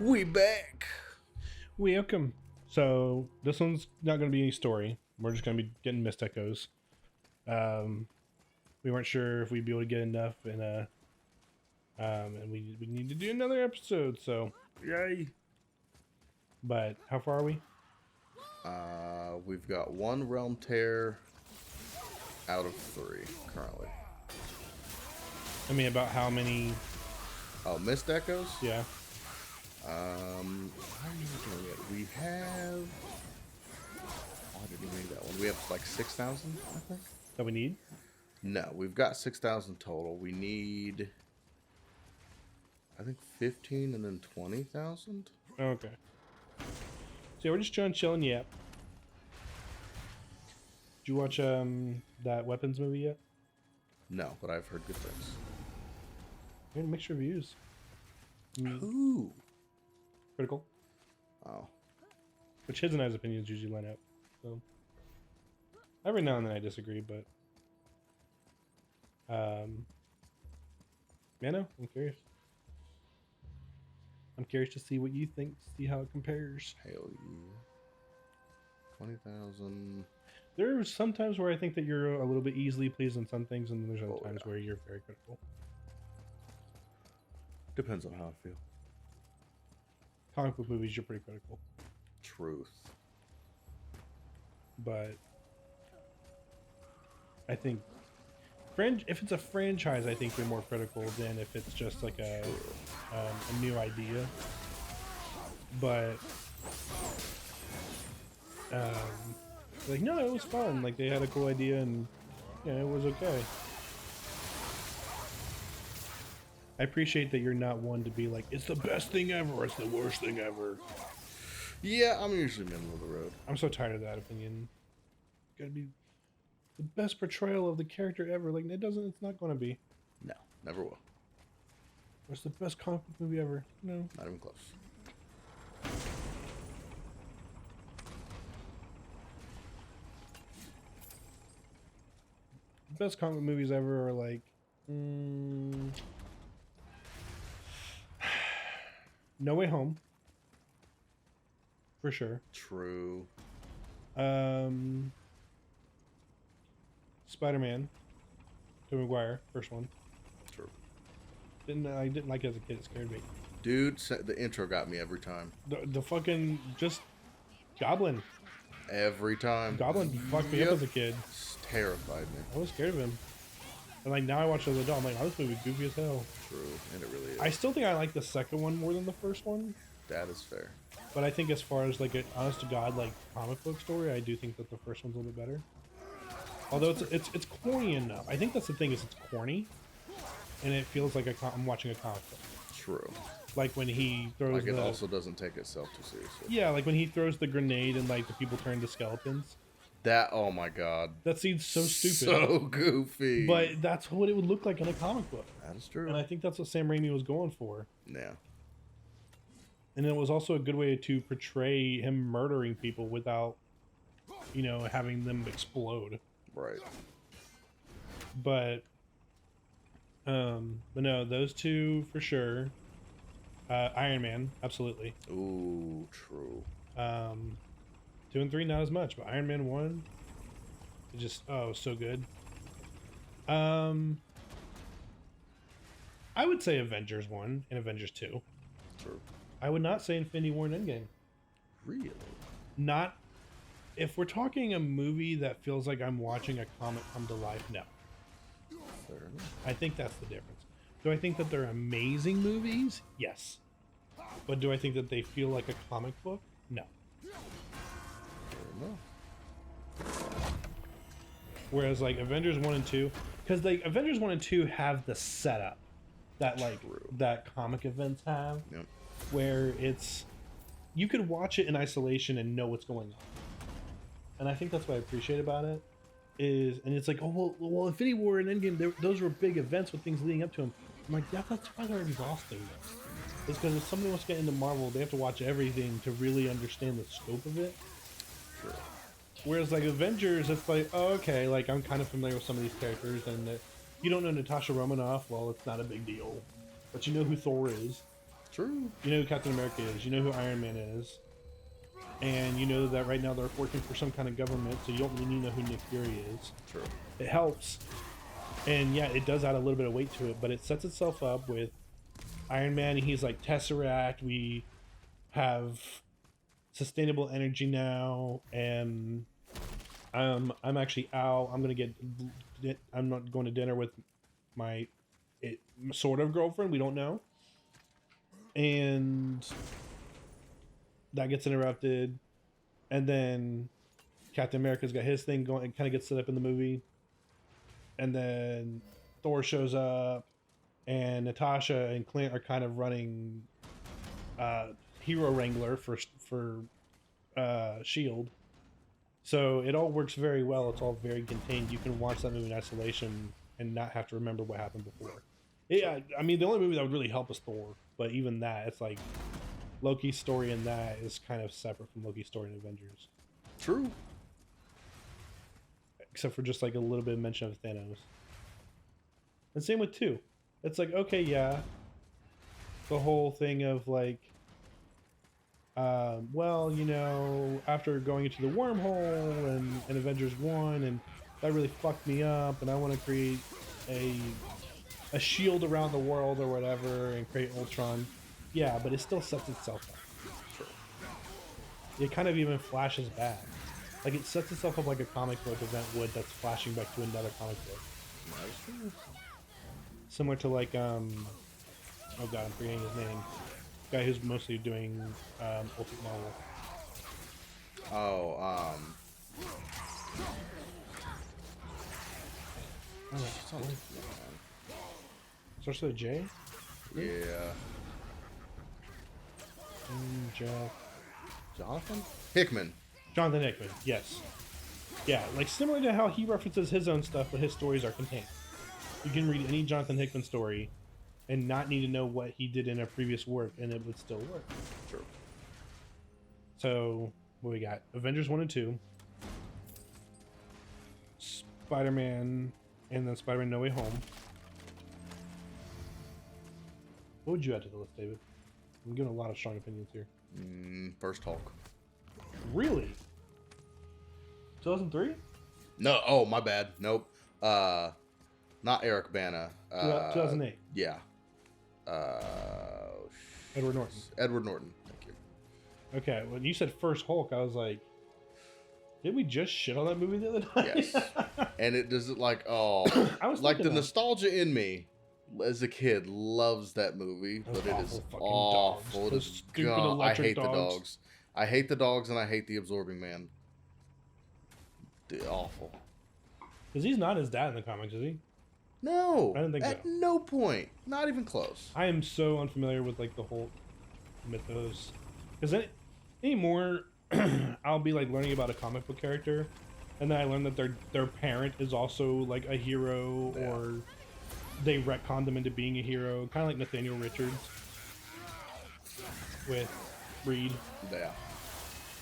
We back. Welcome. So this one's not going to be any story. We're just going to be getting mist echoes. We weren't sure if we'd be able to get enough, and we need to do another episode. So yay! But how far are we? We've got one realm tear out of 3 currently. I mean, about how many? Oh, mist echoes? Yeah. How are you doing it? We have. Oh, I didn't read that one. We have like 6,000, I think. That we need? No, we've got 6,000 total. We need, I think, 15 and then 20,000. Okay. So yeah, we're just chilling. Yep. Did you watch that weapons movie yet? No, but I've heard good things. We're gonna mix reviews. Ooh. Critical. Oh. Which his and I's opinions usually line up. So every now and then I disagree, but yeah, no, I'm curious. I'm curious to see what you think, see how it compares. Hell yeah. 20,000. There are some times where I think that you're a little bit easily pleased on some things, and then there's other times where you're very critical. Depends on how I feel. Comic book movies, you're pretty critical. Truth. But I think if it's a franchise, I think you're more critical than if it's just like a new idea. But like, no, it was fun. Like, they had a cool idea, and yeah, it was okay. I appreciate that you're not one to be like, it's the best thing ever, or it's the worst thing ever. Yeah, I'm usually middle of the road. I'm so tired of that opinion. Gotta be the best portrayal of the character ever. Like, it's not gonna be. No, never will. Or it's the best comic book movie ever. No. Not even close. The best comic movies ever are like, No Way Home, for sure. True. Spider-Man, Tobey Maguire, first one. True. I didn't like it as a kid. It scared me. Dude, the intro got me every time. The fucking just Goblin. Every time. Goblin fucked me up as a kid. It's terrified me. I was scared of him. And like now I watch it as an adult, I'm like, oh, this movie's goofy as hell. True, and it really is. I still think I like the second one more than the first one. That is fair. But I think as far as like an honest to God like comic book story, I do think that the first one's a little bit better. Although it's corny enough. I think that's the thing, is it's corny, and it feels like I'm watching a comic book. True. Like when he throws like it also doesn't take itself too seriously. Yeah, like when he throws the grenade and like the people turn to skeletons. That, oh my god. That seems so stupid. So goofy. But that's what it would look like in a comic book. That is true. And I think that's what Sam Raimi was going for. Yeah. And it was also a good way to portray him murdering people without, having them explode. Right. But no, those two for sure. Iron Man, absolutely. Ooh, true. 2 and 3 not as much, but Iron Man 1, it just so good. I would say Avengers 1 and Avengers 2. True. I would not say Infinity War and Endgame. Really? Not if we're talking a movie that feels like I'm watching a comic come to life. No. Fair enough. I think that's the difference. Do I think that they're amazing movies? Yes. But do I think that they feel like a comic book? No. Fair enough. Whereas like Avengers 1 and 2, because like Avengers 1 and 2 have the setup that like that comic events have. Yep. Where you could watch it in isolation and know what's going on. And I think that's what I appreciate about it. And it's like, oh well, Infinity War and Endgame, those were big events with things leading up to them. I'm like, that's why they're exhausting though. It's because if somebody wants to get into Marvel, they have to watch everything to really understand the scope of it. Sure. Whereas like Avengers, it's like, oh, okay, like I'm kind of familiar with some of these characters, and you don't know Natasha Romanoff, well, it's not a big deal. But you know who Thor is. True. You know who Captain America is. You know who Iron Man is. And you know that right now they're working for some kind of government, so you don't really know who Nick Fury is. True. It helps. And yeah, it does add a little bit of weight to it, but it sets itself up with Iron Man. He's like, Tesseract, we have sustainable energy now, and I'm actually out. I'm not going to dinner with my sort of girlfriend. We don't know. And that gets interrupted. And then Captain America's got his thing going. It kind of gets set up in the movie. And then Thor shows up. And Natasha and Clint are kind of running Hero Wrangler for S.H.I.E.L.D. So it all works very well. It's all very contained. You can watch that movie in isolation and not have to remember what happened before. Yeah, I mean, the only movie that would really help is Thor. But even that, it's like Loki's story in that is kind of separate from Loki's story in Avengers. True. Except for just like a little bit of mention of Thanos. And same with 2. It's like, okay, yeah. The whole thing of like, well, you know, after going into the wormhole and Avengers 1, and that really fucked me up, and I want to create a shield around the world or whatever and create Ultron. Yeah, but it still sets itself up. Sure. It kind of even flashes back. Like, it sets itself up like a comic book event would that's flashing back to another comic book. Similar to like, oh god, I'm forgetting his name. Guy who's mostly doing Ultimate Marvel. Oh, Starts with a J? yeah. Jonathan Hickman, yes. Yeah, like similar to how he references his own stuff, but his stories are contained. You can read any Jonathan Hickman story and not need to know what he did in a previous work, and it would still work. Sure. So, what we got? Avengers 1 and 2. Spider-Man, and then Spider-Man No Way Home. What would you add to the list, David? I'm giving a lot of strong opinions here. First Hulk. Really? 2003? No, oh, my bad. Nope. Not Eric Bana. 2008. Yeah. Edward Norton. Edward Norton. Thank you. Okay, when you said First Hulk, I was like, did we just shit on that movie the other night? Yes. And it does it like, oh, I was like the thinking that. nostalgia in me as a kid loves that movie, but it is fucking awful. dogs. It Those is stupid God, I electric hate the dogs. dogs. I hate the dogs and I hate the Absorbing Man. Awful. Because he's not his dad in the comics, is he? No. I didn't think at so. no point. Not even close. I am so unfamiliar with like the whole mythos. Because anymore, I'll be like learning about a comic book character, and then I learn that their parent is also like a hero, Yeah. or they retconned them into being a hero, kind of like Nathaniel Richards with Reed Yeah.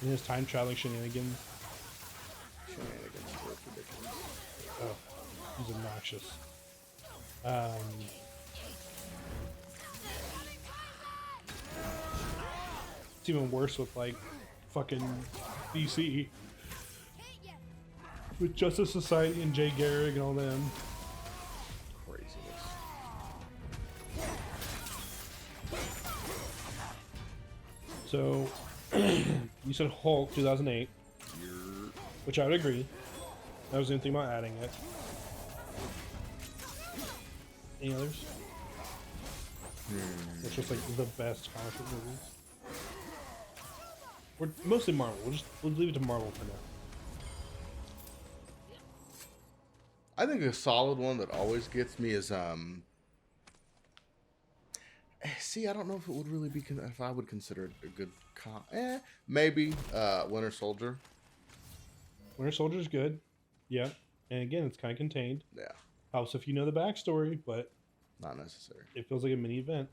and his time traveling shenanigans. Shenanigans were ridiculous. Oh, he's obnoxious. It's even worse with like fucking DC with Justice Society and Jay Garrick and all them. Craziness. So you said Hulk 2008, which I would agree. I was thinking about adding it. Any others? It's just like the best comic book movies. We're mostly Marvel. We'll leave it to Marvel for now. I think a solid one that always gets me is see, I don't know if it would really be if I would consider it a good maybe Winter Soldier. Winter Soldier's good. Yeah. And again, it's kind of contained. Yeah. Helps if you know the backstory, but Not necessary. it feels like a mini event.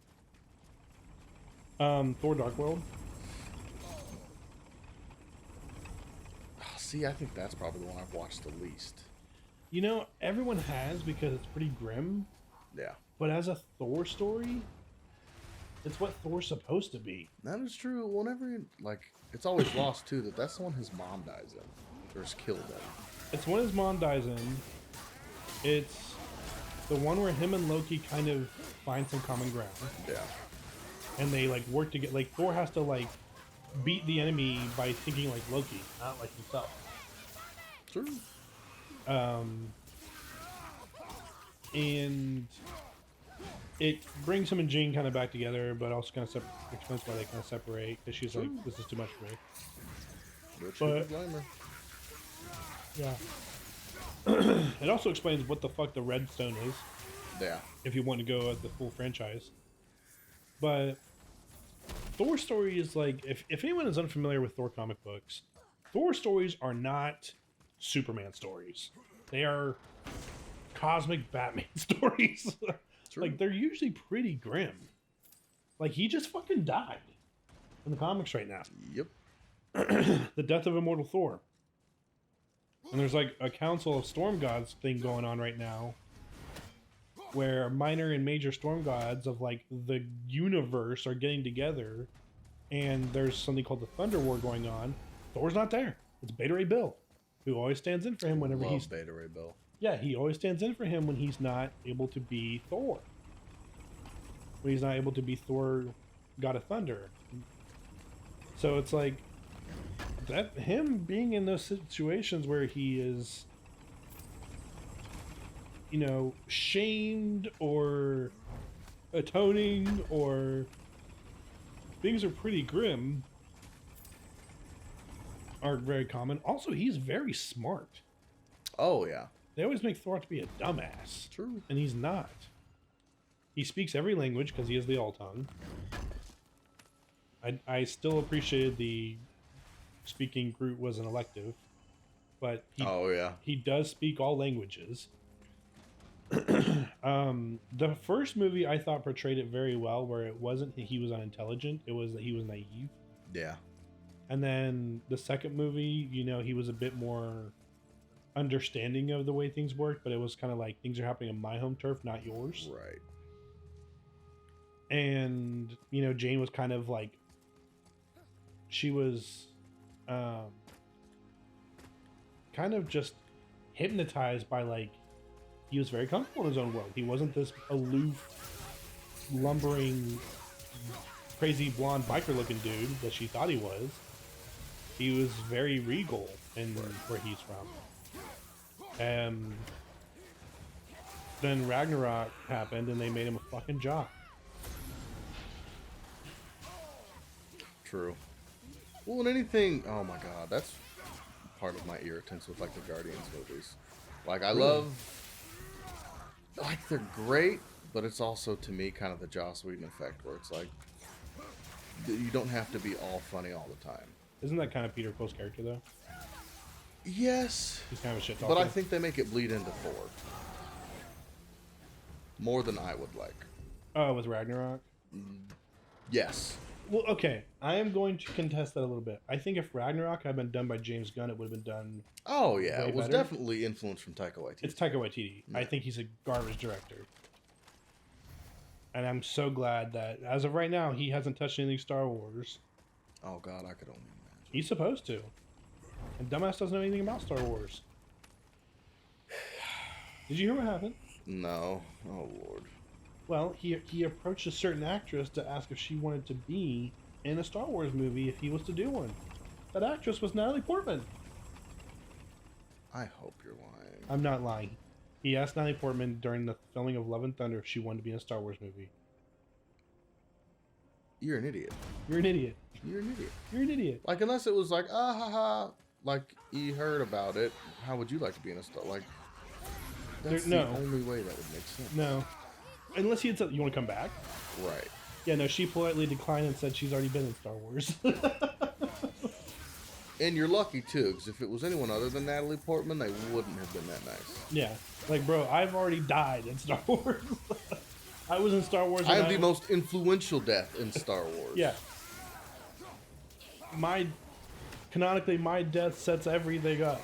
Thor Dark World. See, I think that's probably the one I've watched the least. You know, everyone has because it's pretty grim. Yeah. But as a Thor story, It's what Thor's supposed to be. That is true. Whenever, like, it's always lost, too, that that's the one his mom dies in. Or is killed in. It's when his mom dies in. It's the one where him and Loki kind of find some common ground. Yeah. And they, like, work together. Like, Thor has to, like, beat the enemy by thinking like Loki, not like himself. True. And it brings him and Jane kind of back together, but also kind of explains why they kind of separate, because she's like, this is too much for me. Rich But blame her. yeah. It also explains what the fuck the Redstone is. Yeah. If you want to go at the full franchise. But Thor story is like, if anyone is unfamiliar with Thor comic books, Thor stories are not Superman stories. They are cosmic Batman stories. Like, they're usually pretty grim. Like, he just fucking died in the comics right now. Yep. The death of immortal Thor. And there's like a council of storm gods thing going on right now, where minor and major storm gods of like the universe are getting together, and there's something called the Thunder War going on. Thor's not there. It's Beta Ray Bill, who always stands in for him whenever he's Beta Ray Bill. Yeah, he always stands in for him when he's not able to be Thor. When he's not able to be Thor, God of Thunder. So it's like that, him being in those situations where he is, you know, shamed or atoning, or things are pretty grim, are very common. Also, he's very smart. Oh, yeah. They always make Thor out to be a dumbass. True. And he's not. He speaks every language because he is the All-Tongue. I still appreciated the speaking Groot was an elective, but he does speak all languages. The first movie I thought portrayed it very well, where it wasn't that he was unintelligent, it was that he was naive. Yeah. And then the second movie, you know, he was a bit more understanding of the way things work, but it was kind of like, things are happening on my home turf, not yours. Right. And, you know, Jane was kind of like, she was kind of just hypnotized by, like, he was very comfortable in his own world. He wasn't this aloof, lumbering, crazy blonde biker looking dude that she thought he was. He was very regal in where he's from. Then Ragnarok happened and they made him a fucking jock. True. Well, in anything, oh my god, that's part of my irritants with like the Guardians movies. Like, I love, like, they're great, but it's also, to me, kind of the Joss Whedon effect, where it's like, you don't have to be all funny all the time. Isn't that kind of Peter Quill's character, though? Yes. He's kind of a shit talker. But I think they make it bleed into Thor. More than I would like. Oh, with Ragnarok? Yes. Well, okay. I am going to contest that a little bit. I think if Ragnarok had been done by James Gunn, it would have been done. Oh, yeah. It was better. definitely influenced from Taika Waititi. It's Taika Waititi. Yeah. I think he's a garbage director. And I'm so glad that, as of right now, he hasn't touched anything Star Wars. Oh, God, I could only imagine. He's supposed to. And dumbass doesn't know anything about Star Wars. Did you hear what happened? No. Oh, Lord. Well, he approached a certain actress to ask if she wanted to be in a Star Wars movie if he was to do one. That actress was Natalie Portman. I hope you're lying. I'm not lying. He asked Natalie Portman during the filming of Love and Thunder if she wanted to be in a Star Wars movie. You're an idiot. You're an idiot. You're an idiot. You're an idiot. Like, unless it was like, ah, ha, ha, like, you heard about it, how would you like to be in a Star? Like, that's the only way that would make sense. No. Unless he had said, you want to come back? Right. Yeah, no, she politely declined and said she's already been in Star Wars. And you're lucky, too, because if it was anyone other than Natalie Portman, they wouldn't have been that nice. Yeah. Like, bro, I've already died in Star Wars. I was in Star Wars. I have the most influential death in Star Wars. Yeah. Canonically, my death sets everything up.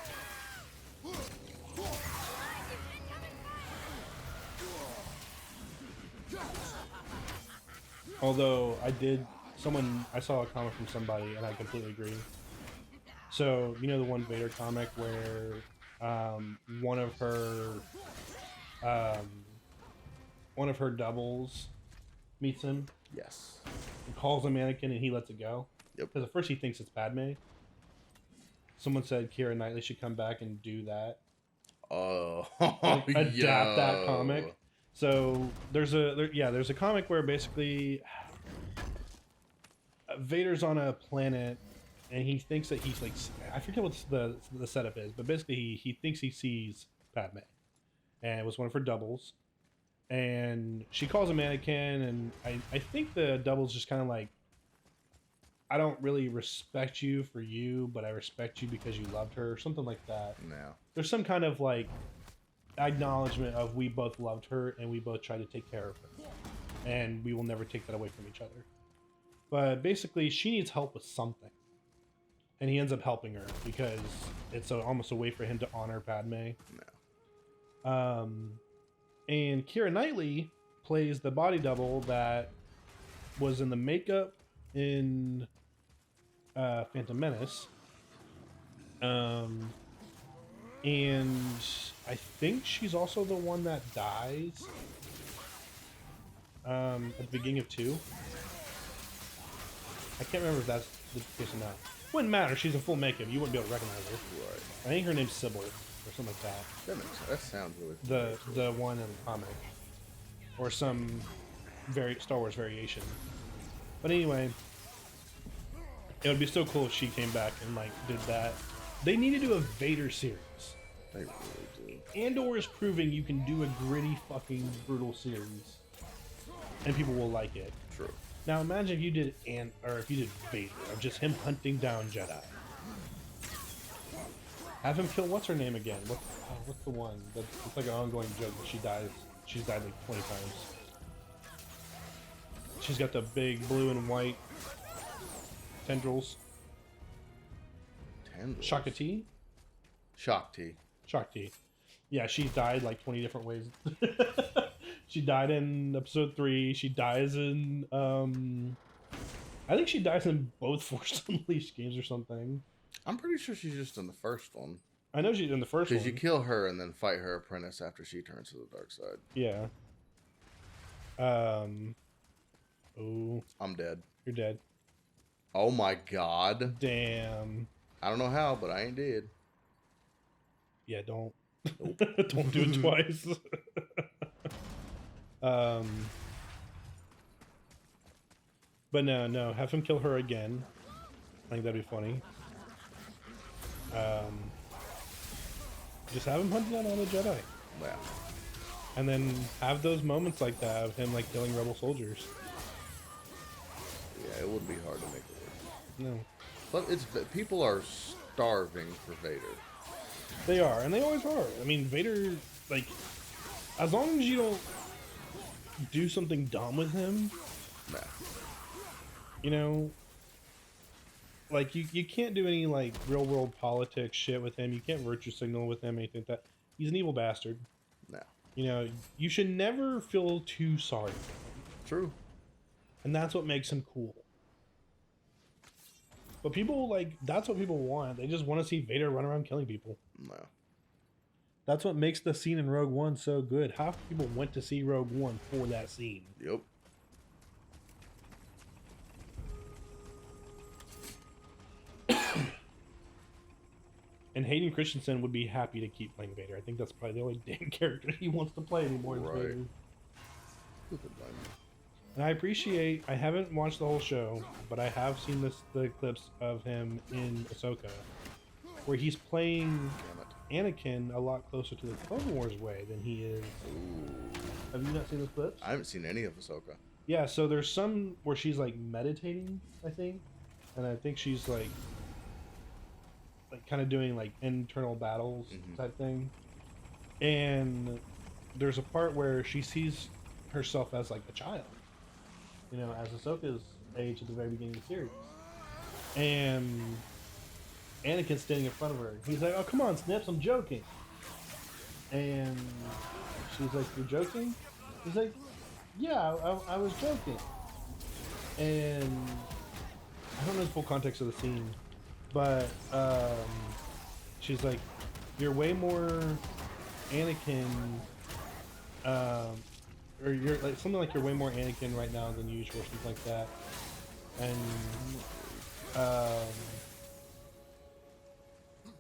Although I saw a comment from somebody, and I completely agree. So you know the one Vader comic where one of her um, one of her doubles meets him Yes. and calls him Anakin, and he lets it go. Yep. Because at first he thinks it's Padme. Someone said Keira Knightley should come back and do that. Oh, Like, adapt that yo. comic. So there's a comic where basically Vader's on a planet and he thinks that he's like, I forget what the setup is, but basically he thinks he sees Padme, and it was one of her doubles, and she calls him Anakin, and I think the double's just kind of like, I don't really respect you for you, but I respect you because you loved her, or something like that. No. There's some kind of like acknowledgement of we both loved her and we both tried to take care of her, and we will never take that away from each other. But basically, she needs help with something, and he ends up helping her because it's almost a way for him to honor Padme. No. And Keira Knightley plays the body double that was in the makeup in Phantom Menace. And I think she's also the one that dies at the beginning of 2. I can't remember if that's the case or not. Wouldn't matter. She's in full makeup. You wouldn't be able to recognize her. Right. I think her name's Sybil or something like that. That sounds really The one in the comic, or some Star Wars variation. But anyway, it would be so cool if she came back and like did that. They need to do a Vader series. They really do. Andor is proving you can do a gritty, fucking brutal series, and people will like it. True. Now imagine if you did if you did Vader of just him hunting down Jedi. Have him kill what's her name again? What's the one? It's like an ongoing joke that she dies. She's died like 20 times. She's got the big blue and white tendrils. Shakti? Shakti. Yeah, she died like 20 different ways. She died in episode 3. She dies in I think she dies in both Force Unleashed games or something. I'm pretty sure she's just in the first one. I know she's in the first one. Because you kill her and then fight her apprentice after she turns to the dark side. Yeah. Oh. I'm dead. You're dead. Oh my god. Damn. I don't know how, but I ain't dead. Yeah, don't. Nope. Don't do it twice. But no, have him kill her again. I think that'd be funny. Just have him hunt down all the Jedi. Yeah. And then have those moments like that of him like killing rebel soldiers. Yeah, it wouldn't be hard to make it work. No. But people are starving for Vader. They are, and they always are. I mean, Vader, like, as long as you don't do something dumb with him, Nah. you know, like, you can't do any, like, real-world politics shit with him. You can't virtue signal with him, anything like that. He's an evil bastard. Nah. You know, you should never feel too sorry for him. True. And that's what makes him cool. But people, like, that's what people want. They just want to see Vader run around killing people. No. That's what makes the scene in Rogue One so good. Half people went to see Rogue One for that scene. Yep. And Hayden Christensen would be happy to keep playing Vader. I think that's probably the only damn character he wants to play anymore. Right. Vader. Who could blame me? And I haven't watched the whole show, but I have seen the clips of him in Ahsoka, where he's playing Damn it. Anakin a lot closer to the Clone Wars way than he is. Ooh. Have you not seen those clips? I haven't seen any of Ahsoka. Yeah, so there's some where she's like meditating, I think, and I think she's like kind of doing like internal battles type thing. And there's a part where she sees herself as like a child, you know, as Ahsoka's age at the very beginning of the series. And Anakin's standing in front of her. He's like, "Oh, come on, Snips, I'm joking." And she's like, "You're joking?" He's like, "Yeah, I was joking." And I don't know the full context of the scene, but she's like, "You're way more Anakin, or you're like something like you're way more Anakin right now than usual," or something like that. And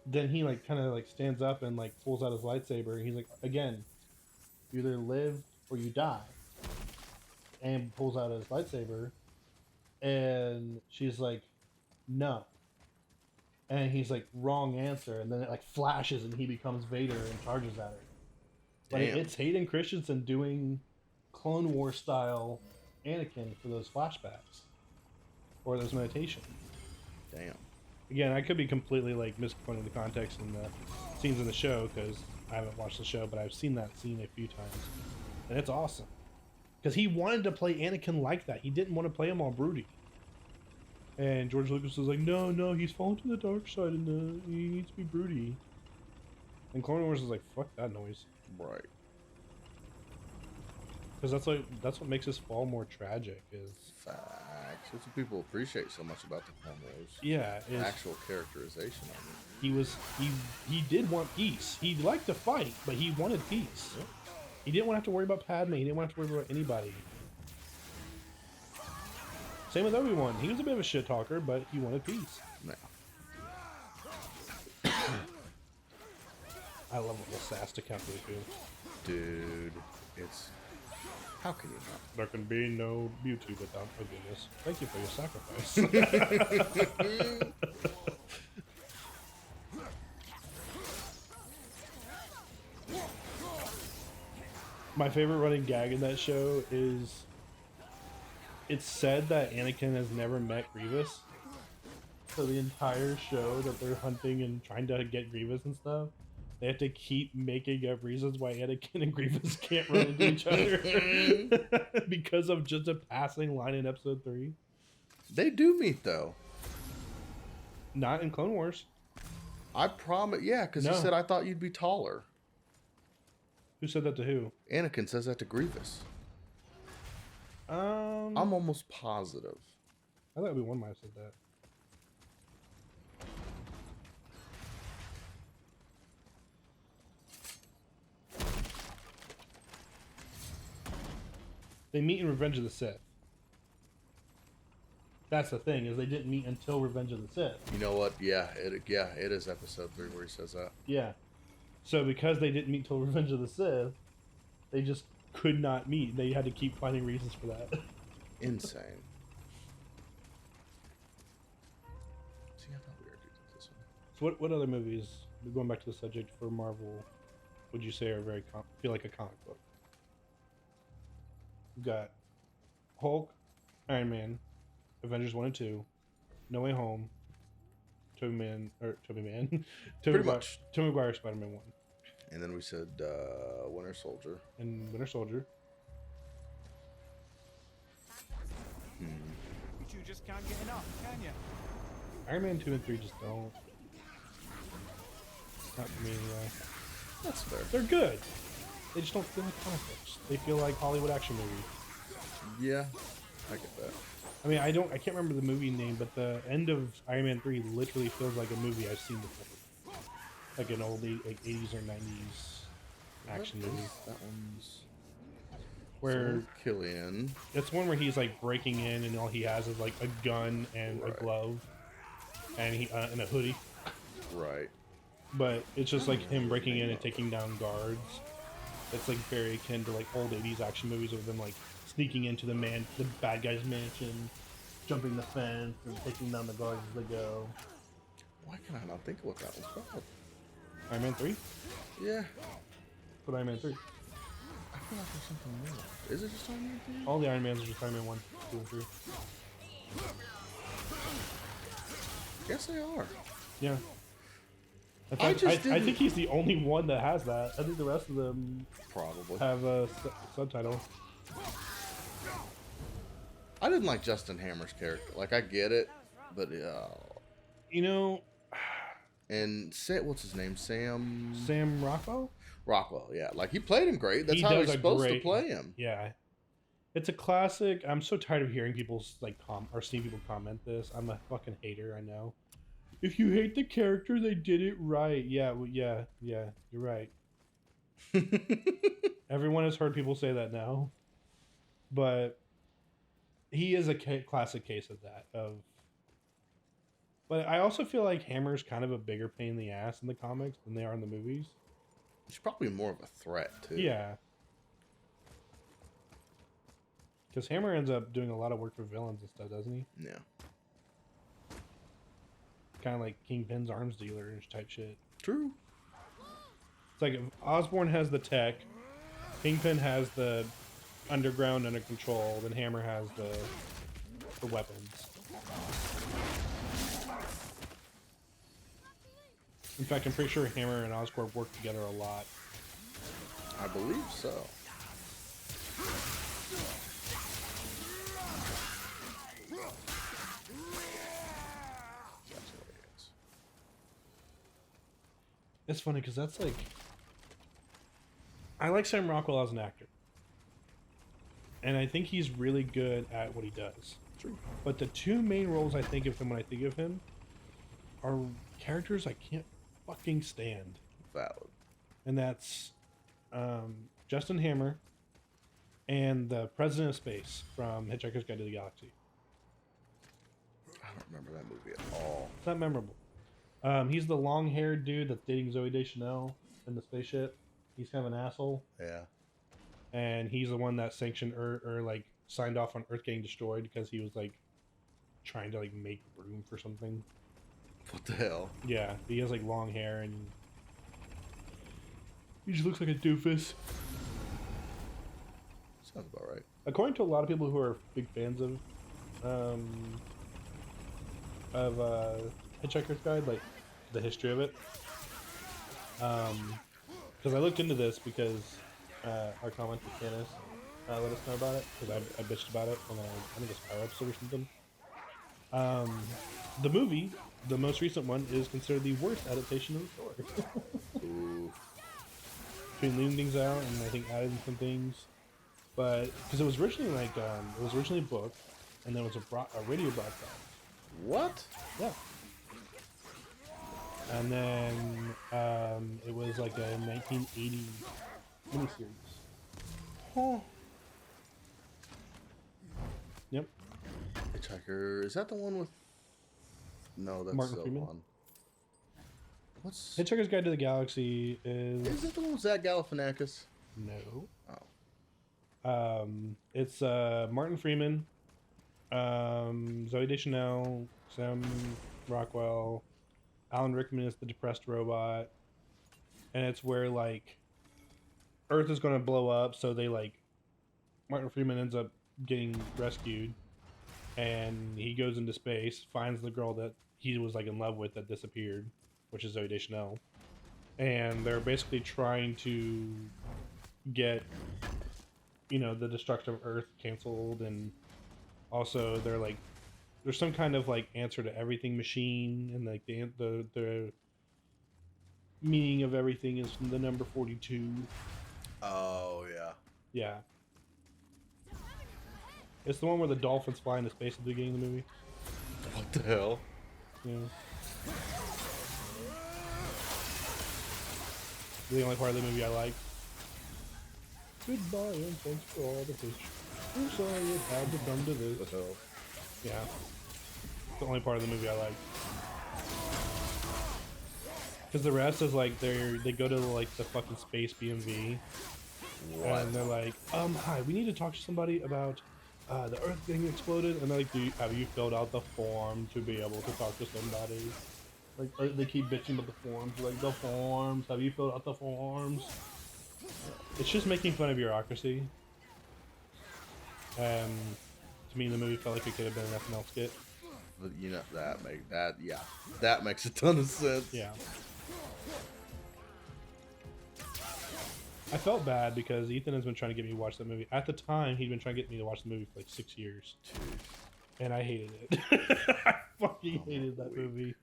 then he like kind of like stands up and like pulls out his lightsaber. He's like, "Again, you either live or you die," and pulls out his lightsaber. And she's like, "No." And he's like, "Wrong answer." And then it like flashes and he becomes Vader and charges at her. But Damn. it's Hayden Christensen doing Clone War style Anakin for those flashbacks or those meditations. Damn. Again, I could be completely like misquoting the context and the scenes in the show because I haven't watched the show, but I've seen that scene a few times, and it's awesome because he wanted to play Anakin like that. He didn't want to play him all broody. And George Lucas was like, no, he's fallen to the dark side and he needs to be broody. And Clone Wars is like, fuck that noise. Right. Because that's what makes his fall more tragic is... Facts. That's what people appreciate so much about the Clone Wars. Yeah. Actual characterization of it. He did want peace. He liked to fight, but he wanted peace. Yep. He didn't want to have to worry about Padme. He didn't want to have to worry about anybody. Same with Obi-Wan. He was a bit of a shit talker, but he wanted peace. No. I love a little sass to Count Dooku. Dude, it's... How can you not? There can be no beauty without ugliness. Thank you for your sacrifice. My favorite running gag in that show is it's said that Anakin has never met Grievous. So the entire show that they're hunting and trying to get Grievous and stuff, they have to keep making up reasons why Anakin and Grievous can't run into each other because of just a passing line in episode 3. They do meet, though. Not in Clone Wars. I promise. Yeah, because No. he said, I thought you'd be taller. Who said that to who? Anakin says that to Grievous. I'm almost positive. I thought Obi-Wan might have said that. They meet in Revenge of the Sith. That's the thing, is they didn't meet until Revenge of the Sith. You know what? Yeah, it is episode 3 where he says that. Yeah. So because they didn't meet till Revenge of the Sith, they just could not meet. They had to keep finding reasons for that. Insane. See, I thought we were doing this one. So what other movies, going back to the subject for Marvel, would you say are very feel like a comic book? We've got Hulk, Iron Man, Avengers 1 and 2, No Way Home, Tobey Maguire Spider-Man 1. And then we said Winter Soldier. And Winter Soldier. You two just can't get enough, can you? Iron Man 2 and 3 just don't. Not for me anyway. That's fair. They're good. They just don't feel like comic books. They feel like Hollywood action movies. Yeah, I get that. I mean, I can't remember the movie name, but the end of Iron Man 3 literally feels like a movie I've seen before. Like an old 80s or 90s action movie. That one's... Where Killian. it's one where he's like breaking in and all he has is like a gun and a Right. glove and and a hoodie. Right. But it's just like him breaking in and taking down guards. It's like very akin to like old 80s action movies of them like sneaking into the bad guy's mansion, jumping the fence and taking down the guards as they go. Why can I not think of what that one's called? Iron Man 3? Yeah. What Iron Man 3? I feel like there's something more. Is it just Iron Man 3? All the Iron Mans are just Iron Man 1, 2, and 3. Yes, they are. Yeah. I I think he's the only one that has that. I think the rest of them Probably. have a subtitle. I didn't like Justin Hammer's character. Like, I get it, but You know, and what's his name? Sam Rockwell? Rockwell. Yeah, like he played him great. That's He how does he's a supposed to great- play him. Yeah. It's a classic. I'm so tired of hearing people's like or seeing people comment this. I'm a fucking hater, I know. If you hate the character, they did it right. Yeah, well, yeah, you're right. Everyone has heard people say that now, but he is a classic case of that. But I also feel like Hammer's kind of a bigger pain in the ass in the comics than they are in the movies. He's probably more of a threat too. Yeah, because Hammer ends up doing a lot of work for villains and stuff, doesn't he? Yeah. Kind of like Kingpin's arms dealer type shit. True. It's like if Osborn has the tech, Kingpin has the underground under control, then Hammer has the weapons. In fact, I'm pretty sure Hammer and Oscorp work together a lot. I believe so. That's what it is. It's funny because that's like, I like Sam Rockwell as an actor, and I think he's really good at what he does. True. But the two main roles I think of him when I think of him are characters I can't fucking stand. Valid. And that's Justin Hammer and the President of Space from Hitchhiker's Guide to the Galaxy. I don't remember that movie at all. It's not memorable. He's the long-haired dude that's dating Zooey Deschanel in the spaceship. He's kind of an asshole. Yeah. And he's the one that sanctioned or like signed off on Earth getting destroyed because he was like trying to like make room for something. What the hell? Yeah, he has like long hair and he just looks like a doofus. Sounds about right. According to a lot of people who are big fans of Hitchhiker's Guide, like the history of it, because I looked into this because our commenter Candace let us know about it because I bitched about it on I think it's Power episode or something. The movie, the most recent one, is considered the worst adaptation of the story. Ooh. Between leaving things out and I think adding some things, but because it was originally like it was originally a book, and then it was a radio broadcast. What? Yeah. And then it was like a 1980 miniseries. Huh. Yep. Hitchhiker. Is that the one with? No, that's Martin the Freeman? one. What's? Hitchhiker's Guide to the Galaxy is Is that the one with Zach Galifianakis? no. Oh. It's Martin Freeman, Zooey Deschanel, Sam Rockwell, Alan Rickman is the depressed robot, and it's where like Earth is going to blow up, so they like Martin Freeman ends up getting rescued, and he goes into space, finds the girl that he was like in love with that disappeared, which is Zooey Deschanel, and they're basically trying to get the destruction of Earth canceled, and also they're like there's some kind of like answer to everything machine, and like the meaning of everything is the number 42. Oh yeah. Yeah. It's the one where the dolphins fly into space at the beginning of the movie. What the hell? Yeah. The only part of the movie I like. Goodbye and thanks for all the fish. I'm sorry it had to come to this. What the hell? Yeah. It's the only part of the movie I like. Because the rest is like they go to like the fucking space BMV. What? And they're like, hi, we need to talk to somebody about the Earth getting exploded. And they're like, have you filled out the form to be able to talk to somebody? Like, they keep bitching about the forms. Like, the forms, have you filled out the forms? It's just making fun of bureaucracy. To me, the movie felt like it could have been an SNL skit. But that makes a ton of sense. Yeah. I felt bad because Ethan has been trying to get me to watch that movie. At the time, he'd been trying to get me to watch the movie for like 6 years. Jeez. And I hated it. I fucking hated that movie.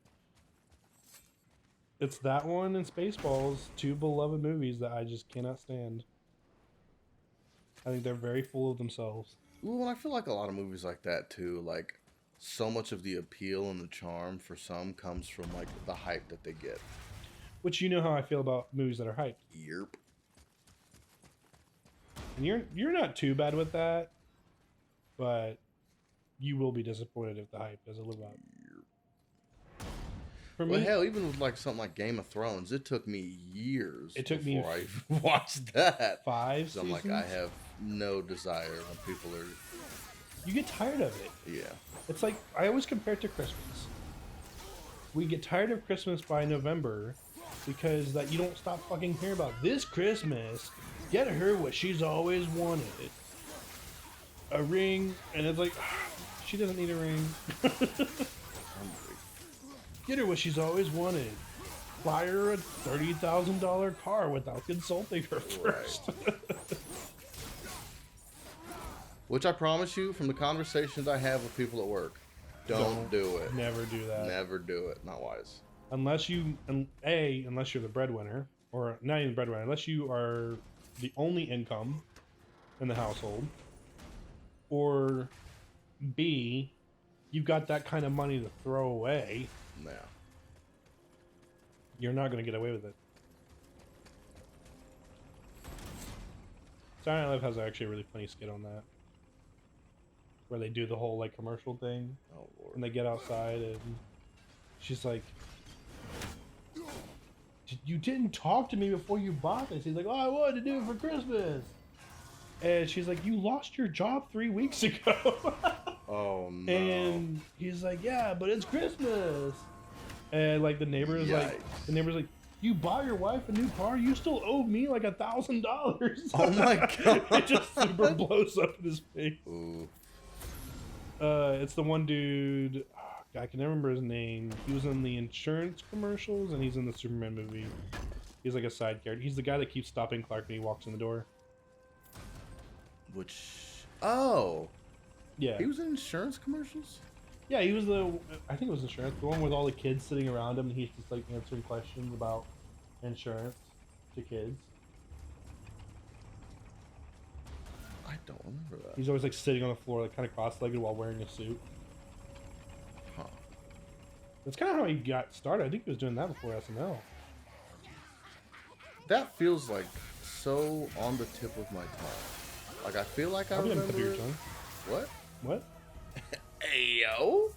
It's that one and Spaceballs, two beloved movies that I just cannot stand. I think they're very full of themselves. Ooh, and I feel like a lot of movies like that too. Like, so much of the appeal and the charm for some comes from like the hype that they get. Which you know how I feel about movies that are hyped. Yerp. And you're not too bad with that, but you will be disappointed if the hype doesn't live up. For Well, me, hell, even with like something like Game of Thrones, it took me years. It took me before I watched that. 5 So I'm like, I have no desire when people are. You get tired of it. Yeah. It's like I always compare it to Christmas. We get tired of Christmas by November because that you don't stop fucking hearing about this Christmas. Get her what she's always wanted. A ring, and it's like she doesn't need a ring. Get her what she's always wanted. Buy her a $30,000 car without consulting her first. Right. Which I promise you, from the conversations I have with people at work, don't do it. Never do that. Never do it. Not wise. Unless you're the breadwinner, or not even the breadwinner, unless you are the only income in the household, or B, you've got that kind of money to throw away. Yeah. You're not going to get away with it. Saturday Night Live has actually a really funny skit on that, where they do the whole like commercial thing. Oh Lord. And they get outside and she's like, "You didn't talk to me before you bought this." He's like, "Oh, I wanted to do it for Christmas." And she's like, "You lost your job 3 weeks ago." Oh no. And he's like, "Yeah, but it's Christmas." And like the neighbor's like, "You bought your wife a new car, you still owe me like $1,000." Oh my god. It just super blows up in his face. Ooh. It's the one dude, I can never remember his name. He was in the insurance commercials and he's in the Superman movie. He's like a side character. He's the guy that keeps stopping Clark when he walks in the door. Oh. Yeah. He was in insurance commercials? Yeah, he was I think it was insurance, the one with all the kids sitting around him and he's just like answering questions about insurance to kids. I don't remember that. He's always like sitting on the floor, like kind of cross-legged while wearing a suit. Huh. That's kind of how he got started. I think he was doing that before SNL. That feels like so on the tip of my tongue. Like I feel like I remember. Tip of your tongue. What? What? Ayo.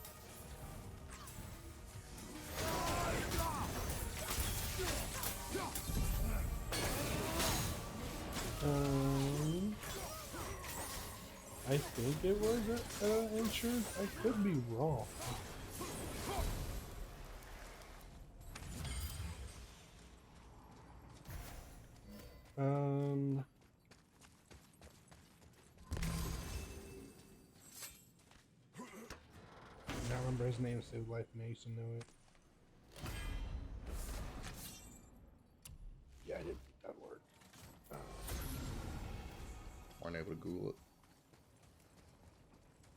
I think it was insurance. I could be wrong. I don't remember his name. Saved life, and I used to know it. Yeah, I did that word. Weren't able to Google it.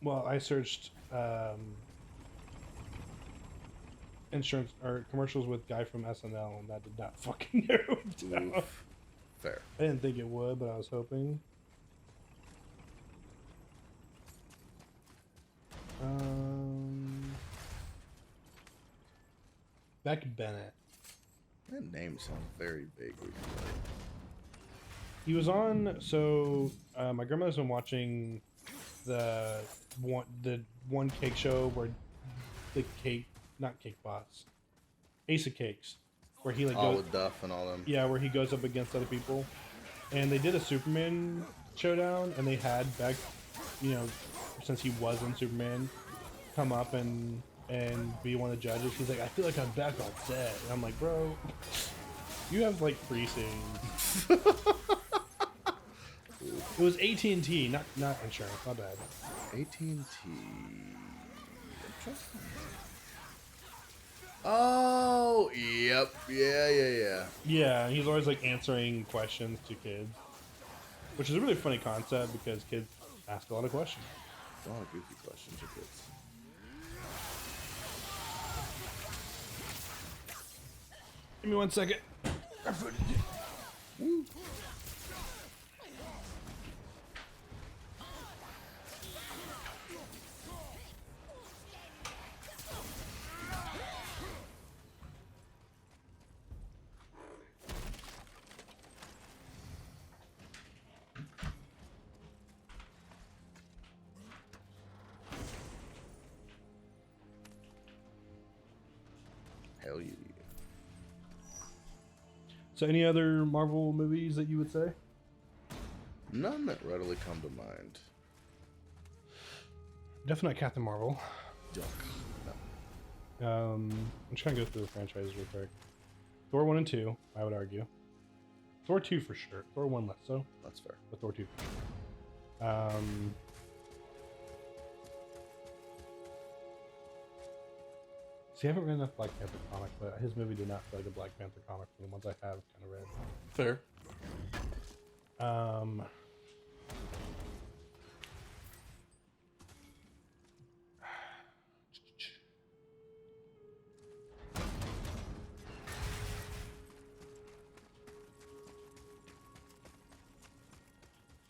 Well, I searched insurance or commercials with guy from SNL, and that did not fucking narrow it down. Oof. Fair. I didn't think it would, but I was hoping. Beck Bennett. That name sounds very vaguely familiar. He was on. So my grandmother's been watching the one cake show where the cake, not Cake Boss, Ace of Cakes, where he like goes with Duff and all them. Yeah, where he goes up against other people, and they did a Superman showdown, and they had Beck, since he was in Superman, come up and be one of the judges. He's like, "I feel like I'm back on set," and I'm like, "Bro, you have like 3 scenes." It was AT&T, not insurance. My bad. AT&T. Oh, yep. Yeah. Yeah, he's always like answering questions to kids, which is a really funny concept because kids ask a lot of questions. A lot of goofy questions to kids. Give me 1 second. Woo. Hell yeah. So, any other Marvel movies that you would say? None that readily come to mind. Definitely not Captain Marvel. Yuck. No. I'm trying to go through the franchises real quick. Thor 1 and 2, I would argue. Thor 2 for sure. Thor 1 less so, That's fair. but Thor 2 for sure. See, I haven't read enough Black Panther comic, but his movie did not feel like a Black Panther comic from the ones I have kind of read. Fair.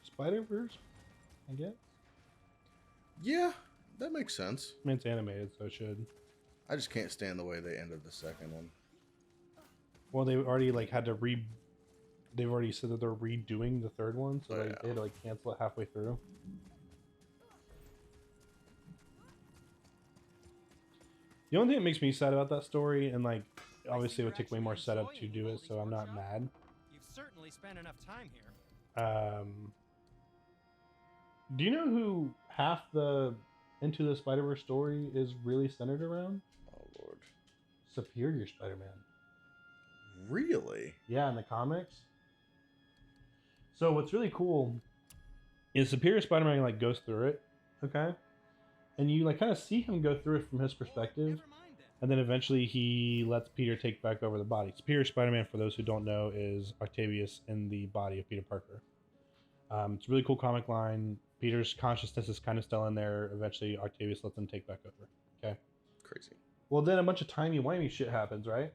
Spider-Verse, I guess? Yeah, that makes sense. I mean, it's animated, so it should. I just can't stand the way they ended the second one. Well, they already like had to they've already said that they're redoing the third one, so Oh, like, yeah. they had to like cancel it halfway through. The only thing that makes me sad about that story, and like obviously it would take way more setup to do it, so I'm not mad. You've certainly spent enough time here. Do you know who half the Into the Spider-Verse story is really centered around? Oh, Lord. Superior Spider-Man. Really? Yeah, in the comics. So what's really cool is Superior Spider-Man like goes through it, okay? And you like kind of see him go through it from his perspective. Never mind then. And then eventually he lets Peter take back over the body. Superior Spider-Man, for those who don't know, is Octavius in the body of Peter Parker. It's a really cool comic line. Peter's consciousness is kind of still in there. Eventually Octavius lets him take back over. Okay. Crazy. Well, then a bunch of timey-wimey shit happens, right?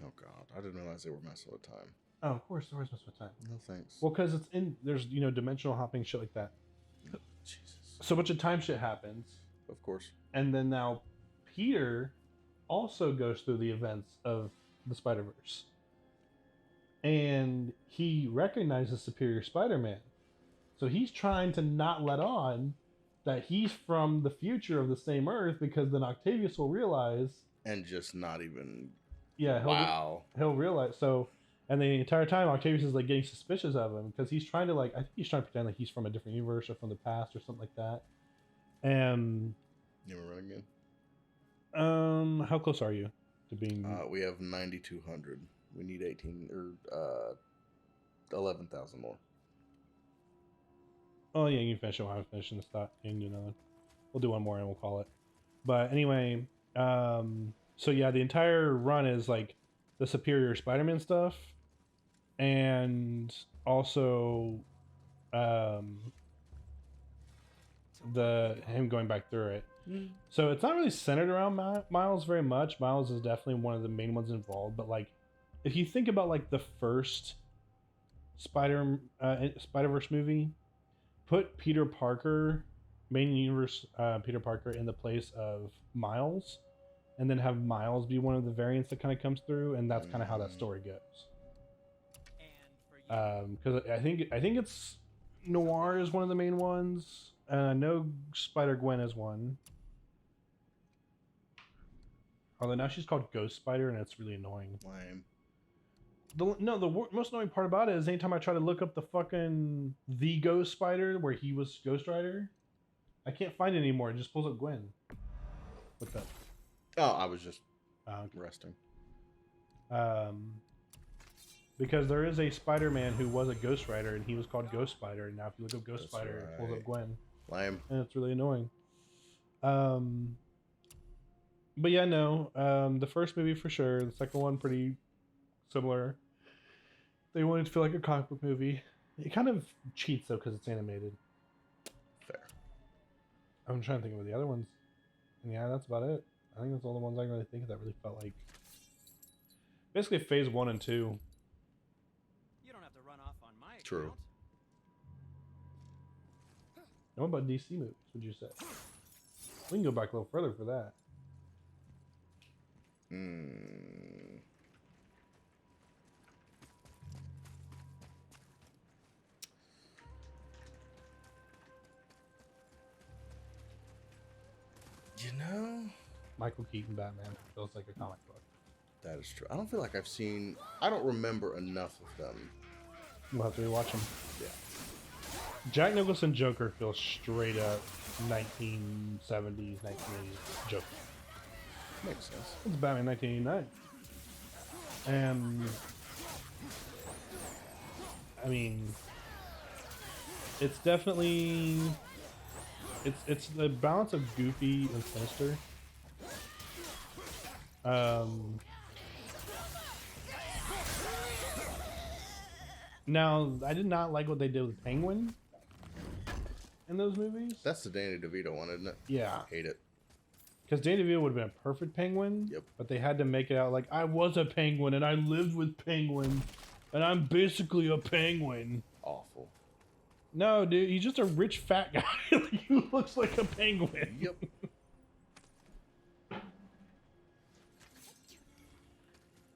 Oh, God. I didn't realize they were messing with time. Oh, of course, there was messing with time. No, thanks. Well, because there's, dimensional hopping, shit like that. Jesus. So a bunch of time shit happens. Of course. And then now Peter also goes through the events of the Spider-Verse. And he recognizes Superior Spider-Man. So he's trying to not let on that he's from the future of the same Earth, because then Octavius will realize. And just not even... Yeah, he'll realize. So, and the entire time Octavius is like getting suspicious of him, because he's trying to I think he's trying to pretend like he's from a different universe or from the past or something like that. And You want to run again? how close are you to being? We have 9,200. We need 18 or 11,000 more. Oh yeah, you can finish it while I'm finishing this thought. You can do another one. We'll do one more and we'll call it. But anyway, so yeah, the entire run is like the Superior Spider-Man stuff, and also him going back through it. So it's not really centered around Miles very much. Miles is definitely one of the main ones involved, but like if you think about like the first Spider-Verse movie, put Peter Parker, main universe Peter Parker, in the place of Miles, and then have Miles be one of the variants that kind of comes through, and that's kind of how that story goes. And for you, Because I think it's Noir is one of the main ones, and I know Spider-Gwen is one. Although now she's called Ghost Spider, and it's really annoying. Lame. The most annoying part about it is anytime I try to look up the fucking The Ghost Spider, where he was Ghost Rider, I can't find it anymore. It just pulls up Gwen. What's up? Oh, I was just Okay. resting. Because there is a Spider-Man who was a Ghost Rider, and he was called Ghost Spider, and now if you look up Ghost That's Spider, it pulls up right. Gwen. Lame. And it's really annoying. But yeah, no. The first movie for sure. The second one pretty similar. They wanted to feel like a comic book movie. It kind of cheats though because it's animated. Fair. I'm trying to think of the other ones. And yeah, that's about it. I think that's all the ones I can really think of that really felt like. Basically, phase 1 and 2. you don't have to run off on my True. account. And what about DC movies, would you say? We can go back a little further for that. You know? Michael Keaton Batman feels like a comic book. That is true. I don't feel like I've seen. I don't remember enough of them. We'll have to rewatch them. Yeah. Jack Nicholson Joker feels straight up 1970s, 1980s Joker. Makes sense. It's Batman 1989. And I mean, it's definitely it's the balance of goofy and sinister. Now, I did not like what they did with Penguin in those movies. That's the Danny DeVito one, isn't it? Yeah. Hate it. Because Danny DeVito would have been a perfect penguin. Yep. But they had to make it out like, I was a penguin and I lived with penguins. And I'm basically a penguin. Awful. No, dude, he's just a rich fat guy who looks like a penguin. Yep.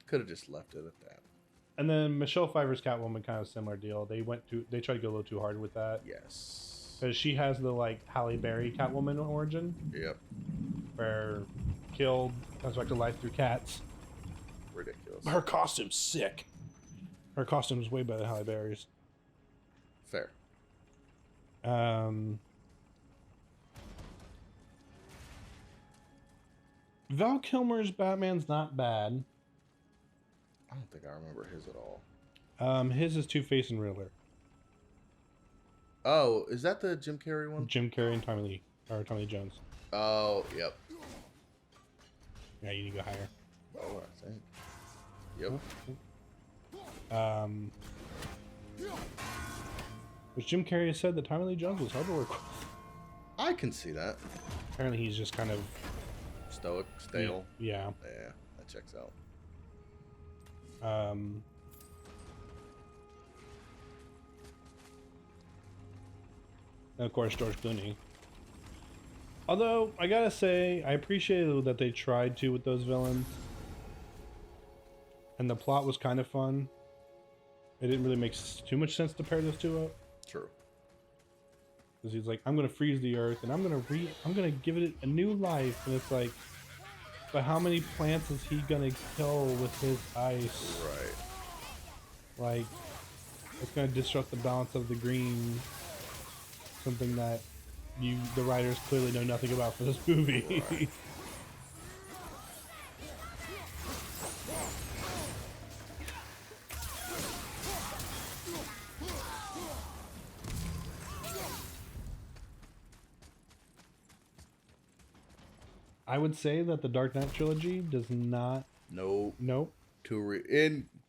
Could have just left it at that. And then Michelle Pfeiffer's Catwoman, kind of similar deal. They tried to go a little too hard with that. Yes. Because she has the like Halle Berry Catwoman origin. Yep. Where killed, comes back to life through cats. Ridiculous. Her costume's sick. Her costume's way better than Halle Berry's. Fair. Val Kilmer's Batman's not bad. I don't think I remember his at all. His is Two-Face and Riddler. Oh, is that the Jim Carrey one? Jim Carrey and Tommy Lee Jones. Oh, yep. Yeah, you need to go higher. Oh, I think. Yep. Which Jim Carrey has said that Tommy Lee Jones was hard to work with. I can see that. Apparently, he's just kind of Stoic, stale. Yeah. Yeah, that checks out. And of course, George Clooney. Although, I gotta say, I appreciated that they tried to with those villains. And the plot was kind of fun. It didn't really make too much sense to pair those two up. True. Because he's like, I'm gonna freeze the earth and I'm gonna give it a new life. And it's like, but how many plants is he gonna kill with his ice? Right. Like, it's gonna disrupt the balance of the green. Something that the writers clearly know nothing about for this movie. Right. I would say that the Dark Knight trilogy does not. Nope. Too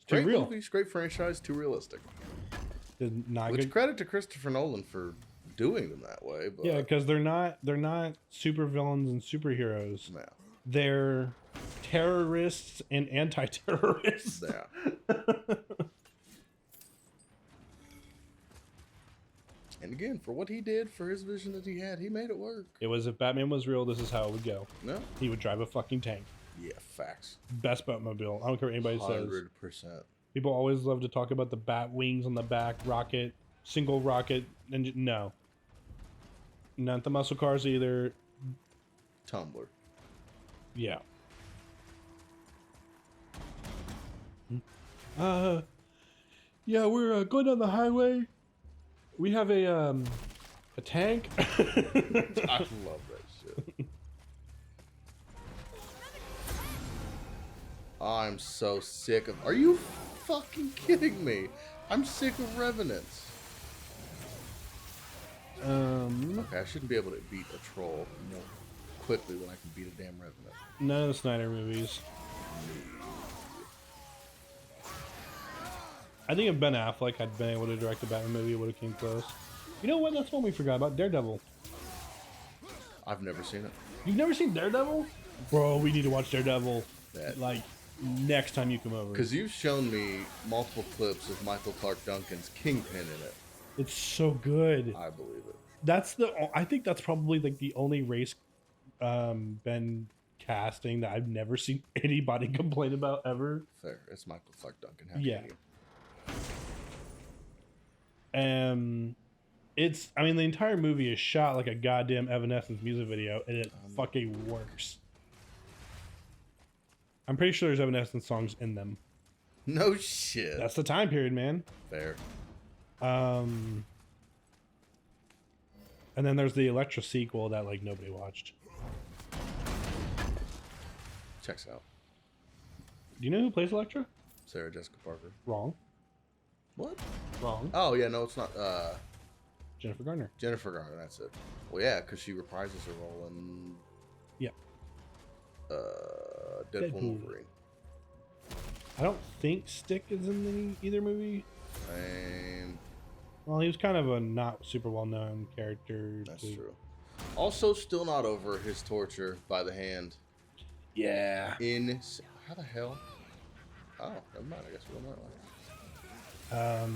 Great real. movies, great franchise, too realistic. Did not Which good. credit to Christopher Nolan for doing them that way. But Yeah, because they're not super villains and superheroes. yeah. They're terrorists and anti-terrorists. Yeah. And again, for what he did, for his vision that he had, he made it work. It was, if Batman was real, this is how it would go. No. He would drive a fucking tank. Yeah, facts. Best Batmobile. I don't care what anybody says. 100%. People always love to talk about the bat wings on the back, rocket, single rocket engine. No. Not the muscle cars either. Tumblr. Yeah. Yeah, we're going down the highway. We have a tank. I love that shit. I'm so sick of. Are you fucking kidding me? I'm sick of Revenants. Okay, I shouldn't be able to beat a troll more quickly when I can beat a damn Revenant. None of the Snyder movies. I think if Ben Affleck had been able to direct a Batman movie, it would have came close. You know what? That's one we forgot about. Daredevil. I've never seen it. You've never seen Daredevil? Bro, we need to watch Daredevil. That- Like, next time you come over. Because you've shown me multiple clips of Michael Clark Duncan's Kingpin in it. It's so good. I believe it. I think that's probably like the only race Ben casting that I've never seen anybody complain about ever. Fair. It's Michael Clark Duncan. How Yeah. can you? I mean, the entire movie is shot like a goddamn Evanescence music video, and it fucking works. I'm pretty sure there's Evanescence songs in them. No shit. That's the time period, man. Fair. And then there's the Electra sequel that like nobody watched. Checks out. Do you know who plays Electra? Sarah Jessica Parker. Wrong. What? Wrong. Oh yeah, no, it's not. Jennifer Garner. Jennifer Garner. That's it. Well, yeah, because she reprises her role in. Yeah. Deadpool. Wolverine. I don't think Stick is in either movie. Same. Well, he was kind of a not super well-known character. That's true. Also, still not over his torture by the hand. Yeah. How the hell? Oh, never mind. I guess we'll not.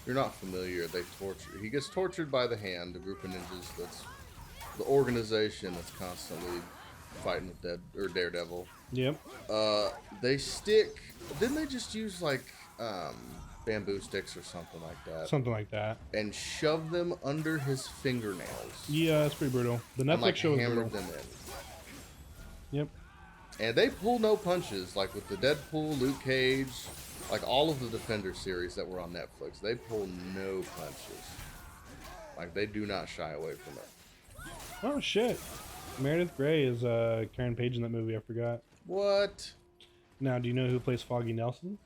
You're not familiar. They torture. He gets tortured by the hand. The group of ninjas. That's the organization that's constantly fighting with Daredevil. Yep. They stick. Didn't they just use like bamboo sticks or something like that? Something like that. And shove them under his fingernails. Yeah, that's pretty brutal. The Netflix and, like, show is hammered brutal. them in. Yep. And they pull no punches, like with the Deadpool, Luke Cage, like all of the Defender series that were on Netflix. They pull no punches. Like they do not shy away from it. Oh shit. Meredith Grey is Karen Page in that movie. I forgot. What? Now, do you know who plays Foggy Nelson?